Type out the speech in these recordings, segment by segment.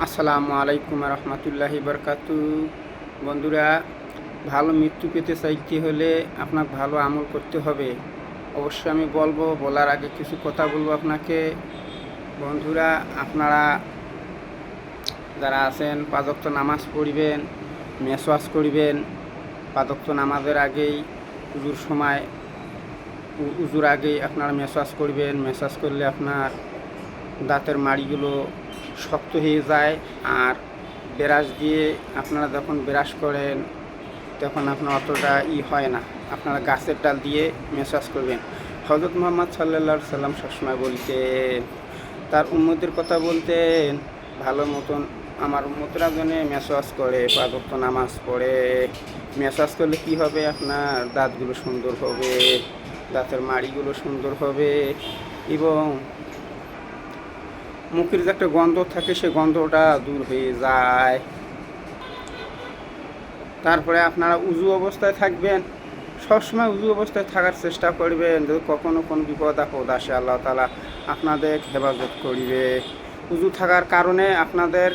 আসসালামু আলাইকুম রহমতুল্লাহি বরকাতু। বন্ধুরা, ভালো মৃত্যু পেতে চাইতে হলে আপনাকে ভালো আমল করতে হবে। অবশ্যই আমি বলার আগে কিছু কথা বলবো আপনাকে। বন্ধুরা, আপনারা যারা আছেন 5 ওয়াক্ত নামাজ পড়বেন, মেসওয়াজ করবেন। 5 ওয়াক্ত নামাজের আগেই উজুর আগেই আপনারা মেসওয়াজ করবেন। মেসওয়াজ করলে আপনার দাঁতের মাড়িগুলো শক্ত হয়ে যায়। আর ব্রাশ দিয়ে আপনারা যখন ব্রাশ করেন তখন আপনার অতটা হয় না। আপনারা গাছের ডাল দিয়ে মেসওয়াজ করবেন। হযরত মুহাম্মদ সাল্লাল্লাহু আলাইহি সাল্লাম সবসময় বলতেন, তার উম্মতের কথা বলতেন, ভালো মতন আমার উম্মতরা জন্য মেসওয়াজ করে, 5 ওয়াক্ত নামাজ পড়ে। মেসওয়াজ করলে কি হবে? আপনার দাঁতগুলো সুন্দর হবে, দাঁতের মাড়িগুলো সুন্দর হবে এবং মুখের যে একটা গন্ধ থাকে সে গন্ধটা দূর হয়ে যায়। তারপরে আপনারা উজু অবস্থায় থাকবেন। সবসময় উজু অবস্থায় থাকার চেষ্টা করবেন। যদি কখনো কোনো বিপদ আপদ আসে, আল্লাহ তাআলা আপনাদের হেফাজত করিবে। উজু থাকার কারণে আপনাদের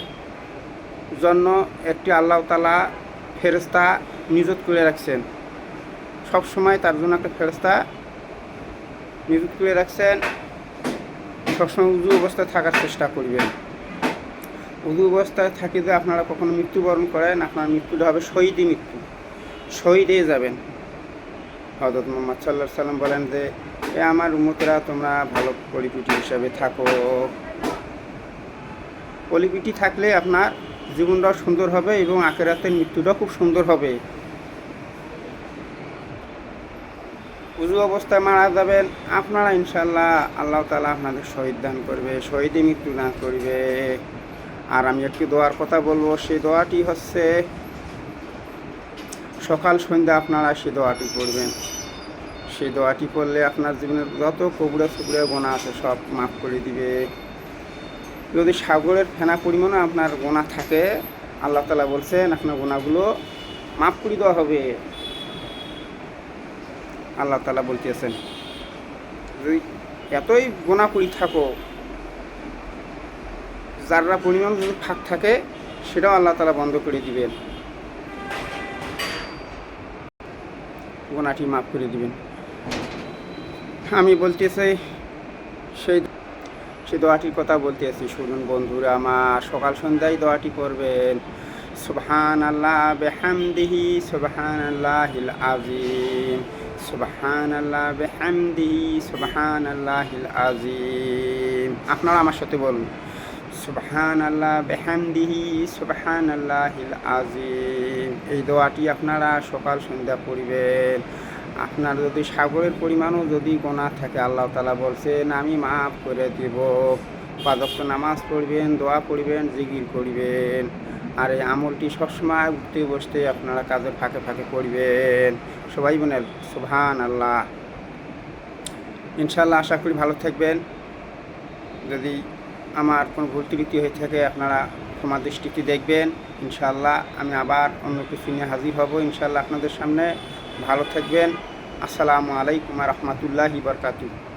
জন্য একটি আল্লাহ তাআলা ফেরেশতা নিযুক্ত করে রাখছেন। সবসময় তার জন্য একটা ফেরেশতা নিযুক্ত করে রাখছেন। সবসময় উজু অবস্থায় থাকার চেষ্টা করবেন। উজু অবস্থায় থাকি যে আপনারা কখনো মৃত্যুবরণ করেন, আপনার মৃত্যুটা হবে শহীদি মৃত্যু, শহীদে যাবেন। হযরত মুহাম্মদ সাল্লাল্লাহু আলাইহি সাল্লাম বলেন যে আমার উম্মতেরা তোমরা ভালো পরিপিটি হিসাবে থাকো। পরিপিটি থাকলে আপনার জীবনটাও সুন্দর হবে এবং আখিরাতের মৃত্যুটাও খুব সুন্দর হবে। উজু অবস্থায় মারা যাবেন আপনারা, ইনশাআল্লাহ আল্লাহ তাআলা আপনাদের শহীদ দান করবে, শহীদে মৃত্যু দান করবে। আর আমি একটি দোয়ার কথা বলবো। সেই দোয়াটি হচ্ছে সকাল সন্ধ্যা আপনারা সেই দোয়াটি পড়বেন। সেই দোয়াটি পড়লে আপনার জীবনের যত কবুরা সুবুরা গোনা আছে সব মাফ করে দিবে। যদি সাগরের ফেনা পরিমাণও আপনার গোনা থাকে, আল্লাহ তাআলা বলছেন আপনার গোনাগুলো মাফ করে দেওয়া হবে। আল্লাহ তাআলা বলতেছেন যদি এতই গোনা করে থাকো, যারা পরিমাণ যদি ফাঁক থাকে সেটাও আল্লাহ তাআলা বন্ধ করে দিবেন, গোনাটি মাফ করে দিবেন। আমি বলতেছি সেই দোয়াটির কথা বলতেছি, শুনুন বন্ধুরা আমার। সকাল সন্ধ্যায় দোয়াটি পড়বেন। সুবহানাল্লাহ বিহামদিহি সুবহানাল্লাহিল আযীম, সুবহানাল্লাহ বিহামদিহি সুবহানাল্লাহিল আযীম। আপনারা আমার সাথে বলুন, সুবহানাল্লাহ বিহামদিহি সুবহানাল্লাহিল আযীম। এই দোয়াটি আপনারা সকাল সন্ধ্যা পড়বেন। আপনার যদি সাগরের পরিমাণও যদি গোনা থাকে, আল্লাহ তাআলা বলছেন আমি মাফ করে দেব। 5 ওয়াক্ত নামাজ পড়বেন, দোয়া পড়বেন, জিকির করবেন। আর এই আমলটি সবসময় উঠতে বসতে আপনারা কাজের ফাঁকে ফাঁকে করবেন। সবাই বলেন সুবহানাল্লাহ। ইনশাআল্লাহ আশা করি ভালো থাকবেন। যদি আমার কোনো ভুল ত্রুটি হয়ে থাকে আপনারা ক্ষমা দৃষ্টিতে দেখবেন। ইনশাআল্লাহ আমি আবার অন্য কিছু নিয়ে হাজির হব ইনশাআল্লাহ আপনাদের সামনে। ভালো থাকবেন। আসসালামু আলাইকুম রহমতুল্লাহি বরকাতুহু।